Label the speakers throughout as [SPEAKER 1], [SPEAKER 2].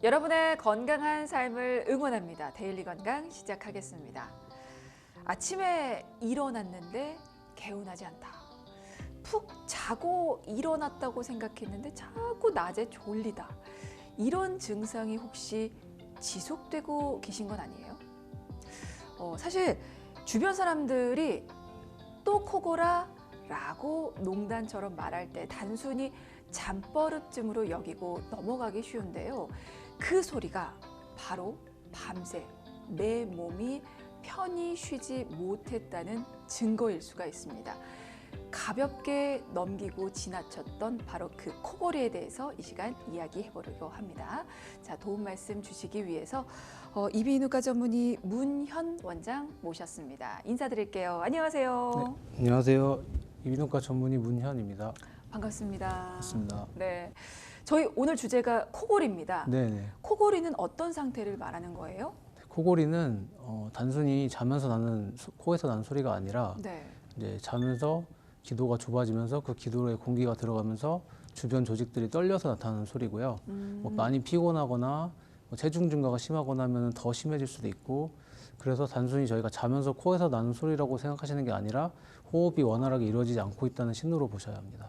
[SPEAKER 1] 여러분의 건강한 삶을 응원합니다. 데일리 건강 시작하겠습니다. 아침에 일어났는데 개운하지 않다. 푹 자고 일어났다고 생각했는데 자꾸 낮에 졸리다. 이런 증상이 혹시 지속되고 계신 건 아니에요? 사실 주변 사람들이 또 코골아 라고 농담처럼 말할 때 단순히 잠버릇쯤으로 여기고 넘어가기 쉬운데요. 그 소리가 바로 밤새 내 몸이 편히 쉬지 못했다는 증거일 수가 있습니다. 가볍게 넘기고 지나쳤던 바로 그 코골이에 대해서 이 시간 이야기해 보려고 합니다. 자, 도움 말씀 주시기 위해서 이비인후과 전문의 문현 원장 모셨습니다. 인사드릴게요. 안녕하세요.
[SPEAKER 2] 네, 안녕하세요. 이비인후과 전문의 문현입니다.
[SPEAKER 1] 반갑습니다.
[SPEAKER 2] 반갑습니다.
[SPEAKER 1] 네, 저희 오늘 주제가 코골이입니다.
[SPEAKER 2] 네네.
[SPEAKER 1] 코골이는 어떤 상태를 말하는 거예요?
[SPEAKER 2] 코골이는 단순히 자면서 코에서 나는 소리가 아니라
[SPEAKER 1] 네.
[SPEAKER 2] 이제 자면서 기도가 좁아지면서 그 기도에 공기가 들어가면서 주변 조직들이 떨려서 나타나는 소리고요. 많이 피곤하거나 체중 증가가 심하거나 하면 더 심해질 수도 있고, 그래서 단순히 저희가 자면서 코에서 나는 소리라고 생각하시는 게 아니라 호흡이 원활하게 이루어지지 않고 있다는 신호로 보셔야 합니다.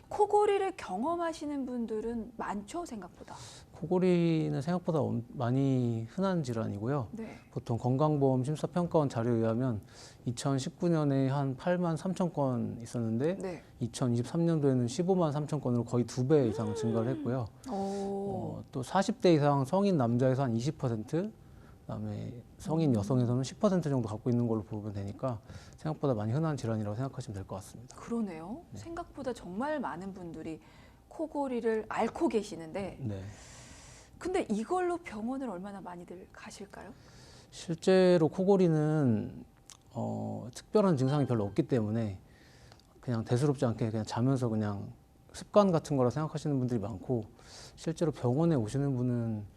[SPEAKER 1] 코골이를 경험하시는 분들은 많죠, 생각보다.
[SPEAKER 2] 코골이는 생각보다 많이 흔한 질환이고요.
[SPEAKER 1] 네.
[SPEAKER 2] 보통 건강보험 심사평가원 자료에 의하면 2019년에 한 8만 3천 건 있었는데
[SPEAKER 1] 네.
[SPEAKER 2] 2023년도에는 15만 3천 건으로 거의 2배 이상 증가를 했고요. 또 40대 이상 성인 남자에서 한 20%, 그다음에 성인 여성에서는 10% 정도 갖고 있는 걸로 보면 되니까 생각보다 많이 흔한 질환이라고 생각하시면 될 것 같습니다.
[SPEAKER 1] 그러네요.
[SPEAKER 2] 네.
[SPEAKER 1] 생각보다 정말 많은 분들이 코골이를 앓고 계시는데,
[SPEAKER 2] 네.
[SPEAKER 1] 근데 이걸로 병원을 얼마나 많이들 가실까요?
[SPEAKER 2] 실제로 코골이는 특별한 증상이 별로 없기 때문에 그냥 대수롭지 않게 그냥 자면서 그냥 습관 같은 거라 생각하시는 분들이 많고, 실제로 병원에 오시는 분은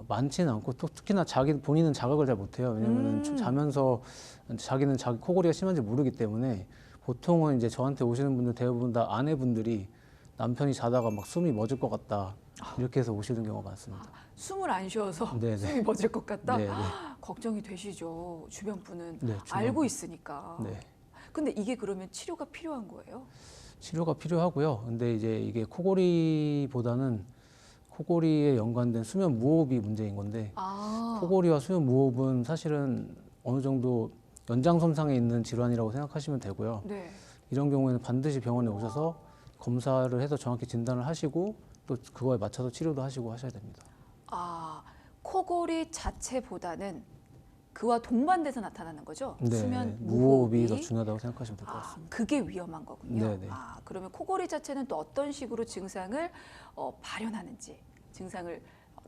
[SPEAKER 2] 많지는 않고, 또 특히나 본인은 자각을 잘 못해요. 왜냐면은 자면서 자기는 자기 코골이가 심한지 모르기 때문에. 보통은 이제 저한테 오시는 분들 대부분 다 아내분들이 남편이 자다가 막 숨이 멎을 것 같다 이렇게 해서 오시는 경우가 많습니다.
[SPEAKER 1] 숨을 안 쉬어서
[SPEAKER 2] 네네.
[SPEAKER 1] 숨이 멎을 것 같다?
[SPEAKER 2] 네네.
[SPEAKER 1] 걱정이 되시죠. 주변 분은
[SPEAKER 2] 네,
[SPEAKER 1] 알고 있으니까.
[SPEAKER 2] 네.
[SPEAKER 1] 근데 이게 그러면 치료가 필요한 거예요?
[SPEAKER 2] 치료가 필요하고요. 근데 이제 이게 코골이보다는 코골이에 연관된 수면 무호흡이 문제인 건데, 코골이와 수면 무호흡은 사실은 어느 정도 연장선상에 있는 질환이라고 생각하시면 되고요.
[SPEAKER 1] 네.
[SPEAKER 2] 이런 경우에는 반드시 병원에 오셔서 검사를 해서 정확히 진단을 하시고 또 그거에 맞춰서 치료도 하시고 하셔야 됩니다.
[SPEAKER 1] 코골이 자체보다는 그와 동반돼서 나타나는 거죠?
[SPEAKER 2] 네,
[SPEAKER 1] 수면
[SPEAKER 2] 무호흡이 더 중요하다고 생각하시면 될 것 같습니다.
[SPEAKER 1] 그게 위험한 거군요.
[SPEAKER 2] 네네.
[SPEAKER 1] 그러면 코골이 자체는 또 어떤 식으로 증상을 발현하는지, 증상을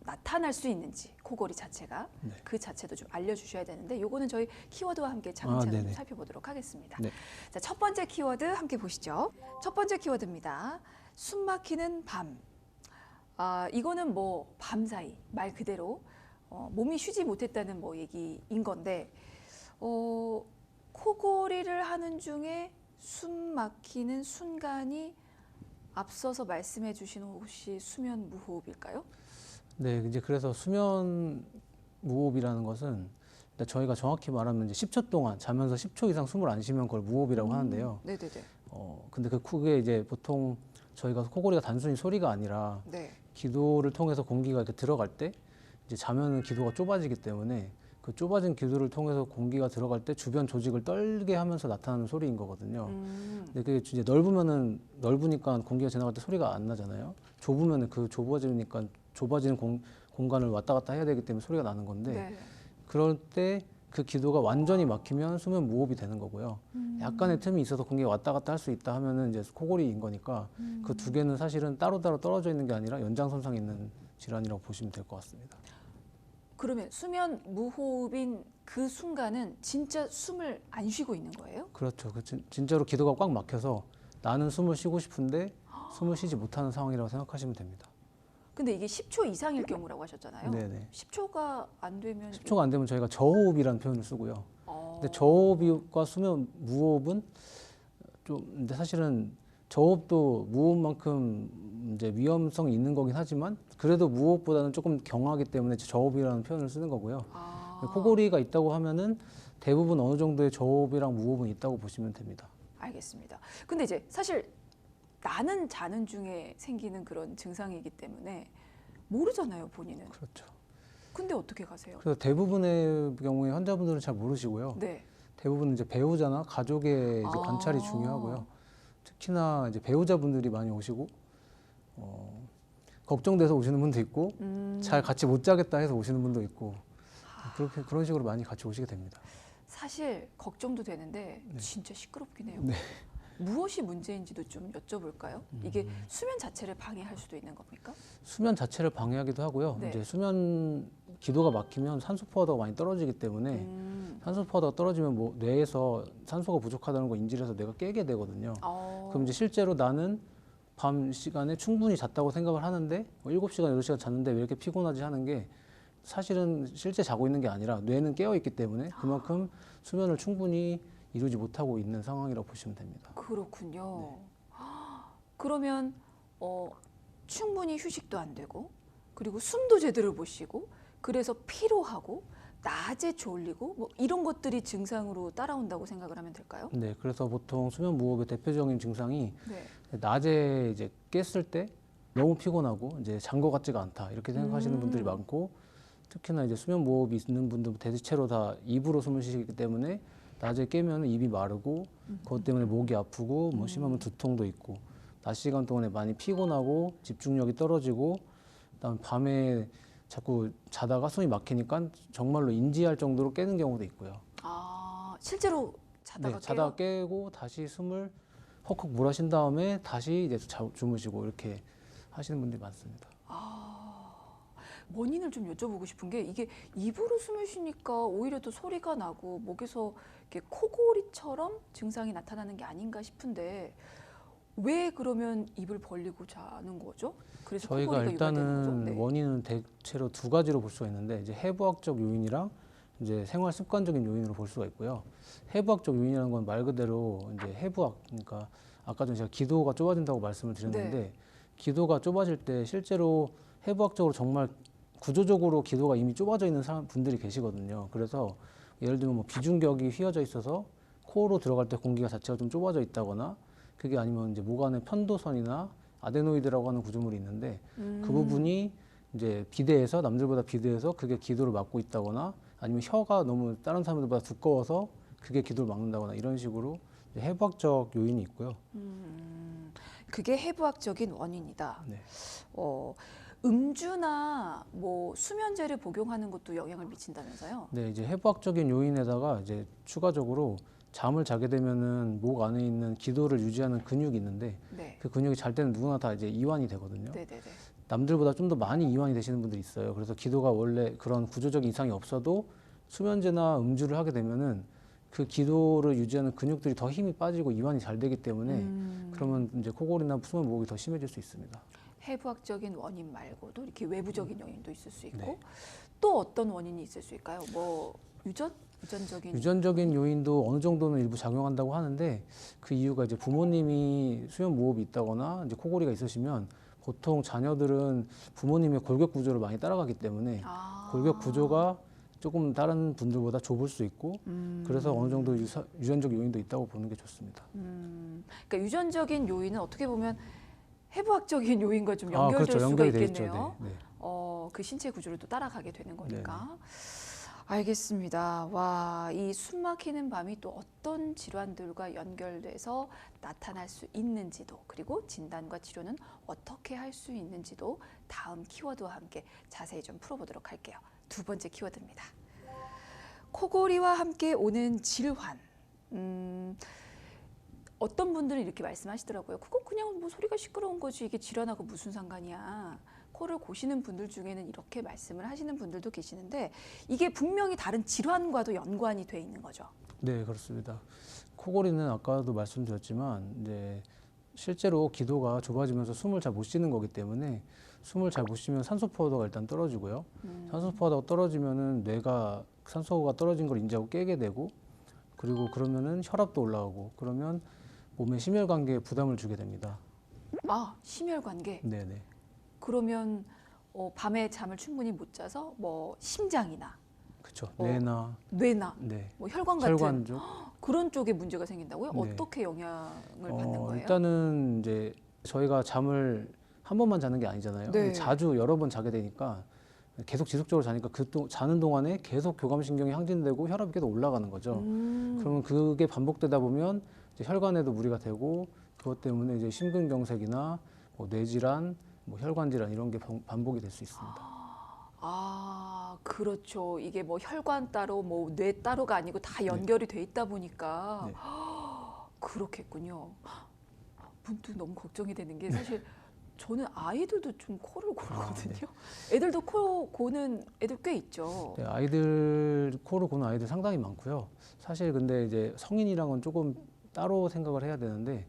[SPEAKER 1] 나타날 수 있는지, 코골이 자체가
[SPEAKER 2] 네.
[SPEAKER 1] 그 자체도 좀 알려주셔야 되는데, 요거는 저희 키워드와 함께 차근차근 좀 살펴보도록 하겠습니다.
[SPEAKER 2] 네.
[SPEAKER 1] 자, 첫 번째 키워드 함께 보시죠. 첫 번째 키워드입니다. 숨 막히는 밤. 이거는 뭐 밤사이 말 그대로 몸이 쉬지 못했다는 얘기인 건데, 코골이를 하는 중에 숨 막히는 순간이 앞서서 말씀해 주신 혹시 수면 무호흡일까요?
[SPEAKER 2] 네, 이제 그래서 수면 무호흡이라는 것은 저희가 정확히 말하면 이제 10초 동안 자면서 10초 이상 숨을 안 쉬면 그걸 무호흡이라고 하는데요.
[SPEAKER 1] 네네네.
[SPEAKER 2] 근데 그게 이제 보통 저희가 코골이가 단순히 소리가 아니라
[SPEAKER 1] 네.
[SPEAKER 2] 기도를 통해서 공기가 이렇게 들어갈 때 이제 자면은 기도가 좁아지기 때문에 그 좁아진 기도를 통해서 공기가 들어갈 때 주변 조직을 떨게 하면서 나타나는 소리인 거거든요. 근데 그게 이제 넓으니까 공기가 지나갈 때 소리가 안 나잖아요. 좁으면은 그 좁아지는 공간을 왔다 갔다 해야 되기 때문에 소리가 나는 건데,
[SPEAKER 1] 네.
[SPEAKER 2] 그럴 때 그 기도가 완전히 막히면 수면 무호흡이 되는 거고요. 약간의 틈이 있어서 공기가 왔다 갔다 할 수 있다 하면은 이제 코골이인 거니까 그 두 개는 사실은 따로따로 떨어져 있는 게 아니라 연장선상에 있는 질환이라고 보시면 될 것 같습니다.
[SPEAKER 1] 그러면 수면 무호흡인 그 순간은 진짜 숨을 안 쉬고 있는 거예요?
[SPEAKER 2] 그렇죠. 진짜로 기도가 꽉 막혀서 나는 숨을 쉬고 싶은데 숨을 쉬지 못하는 상황이라고 생각하시면 됩니다.
[SPEAKER 1] 근데 이게 10초 이상일 경우라고 하셨잖아요.
[SPEAKER 2] 네네.
[SPEAKER 1] 10초가 안 되면
[SPEAKER 2] 10초가 안 되면 저희가 저호흡이라는 표현을 쓰고요. 근데 저호흡과 수면 무호흡은 근데 사실은 저호흡도 무호흡만큼 이제 위험성이 있는 거긴 하지만 그래도 무호흡보다는 조금 경하기 때문에 저호흡이라는 표현을 쓰는 거고요. 코골이가 있다고 하면은 대부분 어느 정도의 저호흡이랑 무호흡은 있다고 보시면 됩니다.
[SPEAKER 1] 알겠습니다. 근데 이제 사실 나는 자는 중에 생기는 그런 증상이기 때문에 모르잖아요, 본인은.
[SPEAKER 2] 그렇죠.
[SPEAKER 1] 근데 어떻게 가세요?
[SPEAKER 2] 그래서 대부분의 경우에 환자분들은 잘 모르시고요.
[SPEAKER 1] 네.
[SPEAKER 2] 대부분 이제 배우자나 가족의 이제 관찰이 중요하고요. 특히나 이제 배우자분들이 많이 오시고 걱정돼서 오시는 분도 있고 잘 같이 못 자겠다 해서 오시는 분도 있고 그렇게 그런 식으로 많이 같이 오시게 됩니다.
[SPEAKER 1] 사실 걱정도 되는데
[SPEAKER 2] 네.
[SPEAKER 1] 진짜 시끄럽긴 해요.
[SPEAKER 2] 네.
[SPEAKER 1] 무엇이 문제인지도 좀 여쭤볼까요? 이게 수면 자체를 방해할 수도 있는 겁니까?
[SPEAKER 2] 수면 자체를 방해하기도 하고요.
[SPEAKER 1] 네.
[SPEAKER 2] 이제 수면 기도가 막히면 산소 포화도가 많이 떨어지기 때문에 산소 포화도가 떨어지면 뭐 뇌에서 산소가 부족하다는 걸 인지를 해서 뇌가 깨게 되거든요. 그럼 이제 실제로 나는 밤 시간에 충분히 잤다고 생각을 하는데 7시간, 8시간 잤는데 왜 이렇게 피곤하지 하는 게 사실은 실제 자고 있는 게 아니라 뇌는 깨어 있기 때문에 그만큼 수면을 충분히 이루지 못하고 있는 상황이라고 보시면 됩니다.
[SPEAKER 1] 그렇군요. 그러면 충분히 휴식도 안 되고 그리고 숨도 제대로 못 쉬고 그래서 피로하고 낮에 졸리고 뭐 이런 것들이 증상으로 따라온다고 생각을 하면 될까요?
[SPEAKER 2] 네, 그래서 보통 수면 무호흡의 대표적인 증상이
[SPEAKER 1] 네.
[SPEAKER 2] 낮에 이제 깼을 때 너무 피곤하고 이제 잔 것 같지가 않다 이렇게 생각하시는 분들이 많고 특히나 이제 수면 무호흡이 있는 분들 대체로 다 입으로 숨을 쉬기 때문에 낮에 깨면 입이 마르고 그것 때문에 목이 아프고 뭐 심하면 두통도 있고 낮 시간 동안에 많이 피곤하고 집중력이 떨어지고 그다음에 밤에 자꾸 자다가 숨이 막히니까 정말로 인지할 정도로 깨는 경우도 있고요.
[SPEAKER 1] 실제로 자다가
[SPEAKER 2] 네, 자다가 깨고 다시 숨을 헉헉 몰아쉰 다음에 다시 이제 주무시고 이렇게 하시는 분들이 많습니다.
[SPEAKER 1] 원인을 좀 여쭤보고 싶은 게 이게 입으로 숨을 쉬니까 오히려 더 소리가 나고 목에서 이렇게 코골이처럼 증상이 나타나는 게 아닌가 싶은데 왜 그러면 입을 벌리고 자는 거죠? 그래서
[SPEAKER 2] 저희가
[SPEAKER 1] 코골이가 유발되는 거죠?
[SPEAKER 2] 일단은
[SPEAKER 1] 네.
[SPEAKER 2] 원인은 대체로 두 가지로 볼 수가 있는데 이제 해부학적 요인이랑 이제 생활 습관적인 요인으로 볼 수가 있고요. 해부학적 요인이라는 건 말 그대로 이제 해부학 그러니까 아까 전에 제가 기도가 좁아진다고 말씀을 드렸는데
[SPEAKER 1] 네.
[SPEAKER 2] 기도가 좁아질 때 실제로 해부학적으로 정말 구조적으로 기도가 이미 좁아져 있는 분들이 계시거든요. 그래서 예를 들면 뭐 비중격이 휘어져 있어서 코로 들어갈 때 공기가 자체가 좀 좁아져 있다거나 그게 아니면 이제 목 안에 편도선이나 아데노이드라고 하는 구조물이 있는데 그 부분이 이제 비대해서 남들보다 비대해서 그게 기도를 막고 있다거나 아니면 혀가 너무 다른 사람들보다 두꺼워서 그게 기도를 막는다거나 이런 식으로 해부학적 요인이 있고요.
[SPEAKER 1] 그게 해부학적인 원인이다.
[SPEAKER 2] 네.
[SPEAKER 1] 음주나 뭐 수면제를 복용하는 것도 영향을 미친다면서요?
[SPEAKER 2] 네, 이제 해부학적인 요인에다가 이제 추가적으로 잠을 자게 되면은 목 안에 있는 기도를 유지하는 근육이 있는데
[SPEAKER 1] 네.
[SPEAKER 2] 그 근육이 잘 때는 누구나 다 이제 이완이 되거든요.
[SPEAKER 1] 네네네.
[SPEAKER 2] 남들보다 좀 더 많이 이완이 되시는 분들이 있어요. 그래서 기도가 원래 그런 구조적인 이상이 없어도 수면제나 음주를 하게 되면은 그 기도를 유지하는 근육들이 더 힘이 빠지고 이완이 잘 되기 때문에 그러면 이제 코골이나 수면 무호흡이 더 심해질 수 있습니다.
[SPEAKER 1] 해부학적인 원인 말고도 이렇게 외부적인 요인도 있을 수 있고
[SPEAKER 2] 네.
[SPEAKER 1] 또 어떤 원인이 있을 수 있을까요? 뭐 유전적인
[SPEAKER 2] 요인도 어느 정도는 일부 작용한다고 하는데 그 이유가 이제 부모님이 수면 무호흡이 있다거나 이제 코골이가 있으시면 보통 자녀들은 부모님의 골격 구조를 많이 따라가기 때문에 골격 구조가 조금 다른 분들보다 좁을 수 있고 그래서 어느 정도 유전적 요인도 있다고 보는 게 좋습니다.
[SPEAKER 1] 그러니까 유전적인 요인은 어떻게 보면 해부학적인 요인과 좀 연결될
[SPEAKER 2] 그렇죠.
[SPEAKER 1] 수가
[SPEAKER 2] 연결이 돼
[SPEAKER 1] 있겠네요.
[SPEAKER 2] 있죠. 네, 네.
[SPEAKER 1] 그 신체 구조를 또 따라가게 되는 거니까. 알겠습니다. 와, 이 숨 막히는 밤이 또 어떤 질환들과 연결돼서 나타날 수 있는지도 그리고 진단과 치료는 어떻게 할 수 있는지도 다음 키워드와 함께 자세히 좀 풀어보도록 할게요. 두 번째 키워드입니다. 코골이와 함께 오는 질환. 어떤 분들은 이렇게 말씀하시더라고요. 그거 그냥 뭐 소리가 시끄러운 거지 이게 질환하고 무슨 상관이야. 코를 고시는 분들 중에는 이렇게 말씀을 하시는 분들도 계시는데 이게 분명히 다른 질환과도 연관이 돼 있는 거죠.
[SPEAKER 2] 네, 그렇습니다. 코골이는 아까도 말씀드렸지만 이제 실제로 기도가 좁아지면서 숨을 잘 못 쉬는 거기 때문에 숨을 잘 못 쉬면 산소 포화도가 일단 떨어지고요. 산소 포화도가 떨어지면은 뇌가 산소가 떨어진 걸 인지하고 깨게 되고 그리고 그러면은 혈압도 올라가고 그러면 몸의 심혈관계에 부담을 주게 됩니다.
[SPEAKER 1] 아, 심혈관계.
[SPEAKER 2] 네네.
[SPEAKER 1] 그러면 밤에 잠을 충분히 못 자서 뭐 심장이나
[SPEAKER 2] 그렇죠.
[SPEAKER 1] 어,
[SPEAKER 2] 뇌나
[SPEAKER 1] 뇌나
[SPEAKER 2] 네.
[SPEAKER 1] 뭐 혈관 같은
[SPEAKER 2] 혈관 쪽.
[SPEAKER 1] 그런 쪽에 문제가 생긴다고요?
[SPEAKER 2] 네.
[SPEAKER 1] 어떻게 영향을 받는 거예요?
[SPEAKER 2] 일단은 이제 저희가 잠을 한 번만 자는 게 아니잖아요.
[SPEAKER 1] 네.
[SPEAKER 2] 자주 여러 번 자게 되니까 계속 지속적으로 자니까 자는 동안에 계속 교감신경이 항진되고 혈압이 계속 올라가는 거죠. 그러면 그게 반복되다 보면 이제 혈관에도 무리가 되고 그것 때문에 이제 심근경색이나 뭐 뇌질환, 뭐 혈관질환 이런 게 반복이 될 수 있습니다.
[SPEAKER 1] 아, 그렇죠. 이게 뭐 혈관 따로 뭐 뇌 따로가 아니고 다 연결이 돼 있다 보니까
[SPEAKER 2] 네.
[SPEAKER 1] 그렇겠군요. 문득 너무 걱정이 되는 게 사실 저는 아이들도 좀 코를 골거든요. 애들도 코 고는 애들 꽤 있죠.
[SPEAKER 2] 네, 아이들 코를 고는 아이들 상당히 많고요. 사실 근데 이제 성인이랑은 조금 따로 생각을 해야 되는데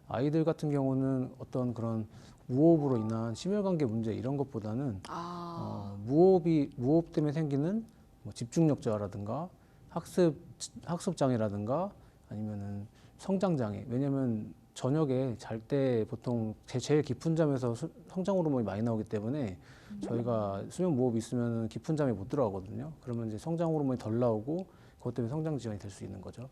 [SPEAKER 2] 아이들 같은 경우는 어떤 그런 무호흡으로 인한 심혈관계 문제 이런 것보다는 무호흡 때문에 생기는 뭐 집중력 저하라든가 학습 장애라든가 아니면은 성장 장애. 왜냐면 저녁에 잘 때 보통 제일 깊은 잠에서 성장 호르몬이 많이 나오기 때문에 저희가 수면 무호흡이 있으면 깊은 잠에 못 들어가거든요. 그러면 이제 성장 호르몬이 덜 나오고 그것 때문에 성장 지연이 될 수 있는 거죠.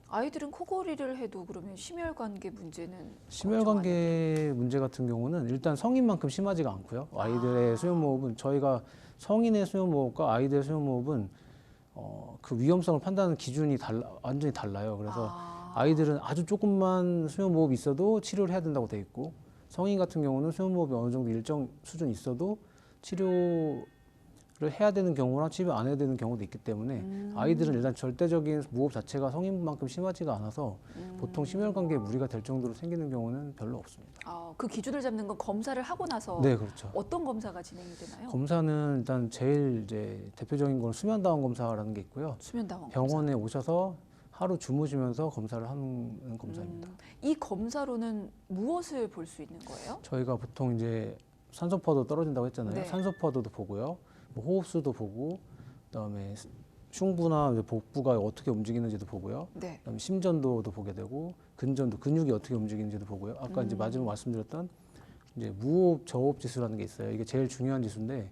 [SPEAKER 1] 아이들은 코골이를 해도 그러면 심혈관계 문제는
[SPEAKER 2] 심혈관계 문제 같은 경우는 일단 성인만큼 심하지가 않고요. 아이들의 수면무호흡은 저희가 성인의 수면무호흡과 아이들의 수면무호흡은 그 위험성을 판단하는 기준이 완전히 달라요. 그래서 아이들은 아주 조금만 수면무호흡이 있어도 치료를 해야 된다고 돼 있고 성인 같은 경우는 수면무호흡이 어느 정도 일정 수준 있어도 치료를 해야 되는 경우랑 치료 안 해야 되는 경우도 있기 때문에 아이들은 일단 절대적인 무호흡 자체가 성인만큼 심하지가 않아서 보통 심혈관계에 무리가 될 정도로 생기는 경우는 별로 없습니다.
[SPEAKER 1] 그 기준을 잡는 건 검사를 하고 나서
[SPEAKER 2] 네, 그렇죠.
[SPEAKER 1] 어떤 검사가 진행이 되나요?
[SPEAKER 2] 검사는 일단 제일 이제 대표적인 건 수면다운 검사라는 게 있고요.
[SPEAKER 1] 수면다원
[SPEAKER 2] 병원에 오셔서 하루 주무시면서 검사를 하는 검사입니다.
[SPEAKER 1] 이 검사로는 무엇을 볼 수 있는 거예요?
[SPEAKER 2] 저희가 보통 이제 산소포화도 떨어진다고 했잖아요.
[SPEAKER 1] 네.
[SPEAKER 2] 산소포화도도 보고요. 뭐 호흡수도 보고, 그다음에 흉부나 이제 복부가 어떻게 움직이는지도 보고요.
[SPEAKER 1] 네.
[SPEAKER 2] 그다음에 심전도도 보게 되고, 근전도 근육이 어떻게 움직이는지도 보고요. 아까 이제 마지막 말씀드렸던 이제 무호흡 저호흡 지수라는 게 있어요. 이게 제일 중요한 지수인데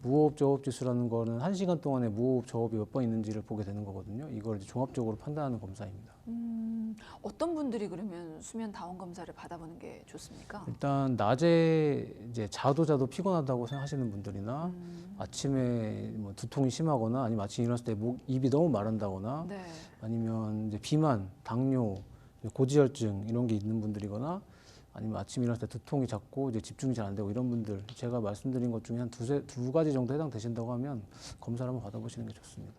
[SPEAKER 2] 무호흡 저호흡 지수라는 거는 1시간 동안에 무호흡 저호흡이 몇 번 있는지를 보게 되는 거거든요. 이걸 이제 종합적으로 판단하는 검사입니다.
[SPEAKER 1] 어떤 분들이 그러면 수면 다원 검사를 받아보는 게 좋습니까?
[SPEAKER 2] 일단 낮에 이제 자도 피곤하다고 생각하시는 분들이나 아침에 뭐 두통이 심하거나 아니면 아침에 일어났을 때 입이 너무 마른다거나
[SPEAKER 1] 네.
[SPEAKER 2] 아니면 이제 비만, 당뇨, 고지혈증 이런 게 있는 분들이거나 아니면 아침에 일어났을 때 두통이 잦고 이제 집중이 잘 안 되고 이런 분들 제가 말씀드린 것 중에 한 두 가지 정도 해당되신다고 하면 검사를 한번 받아보시는 게 좋습니다.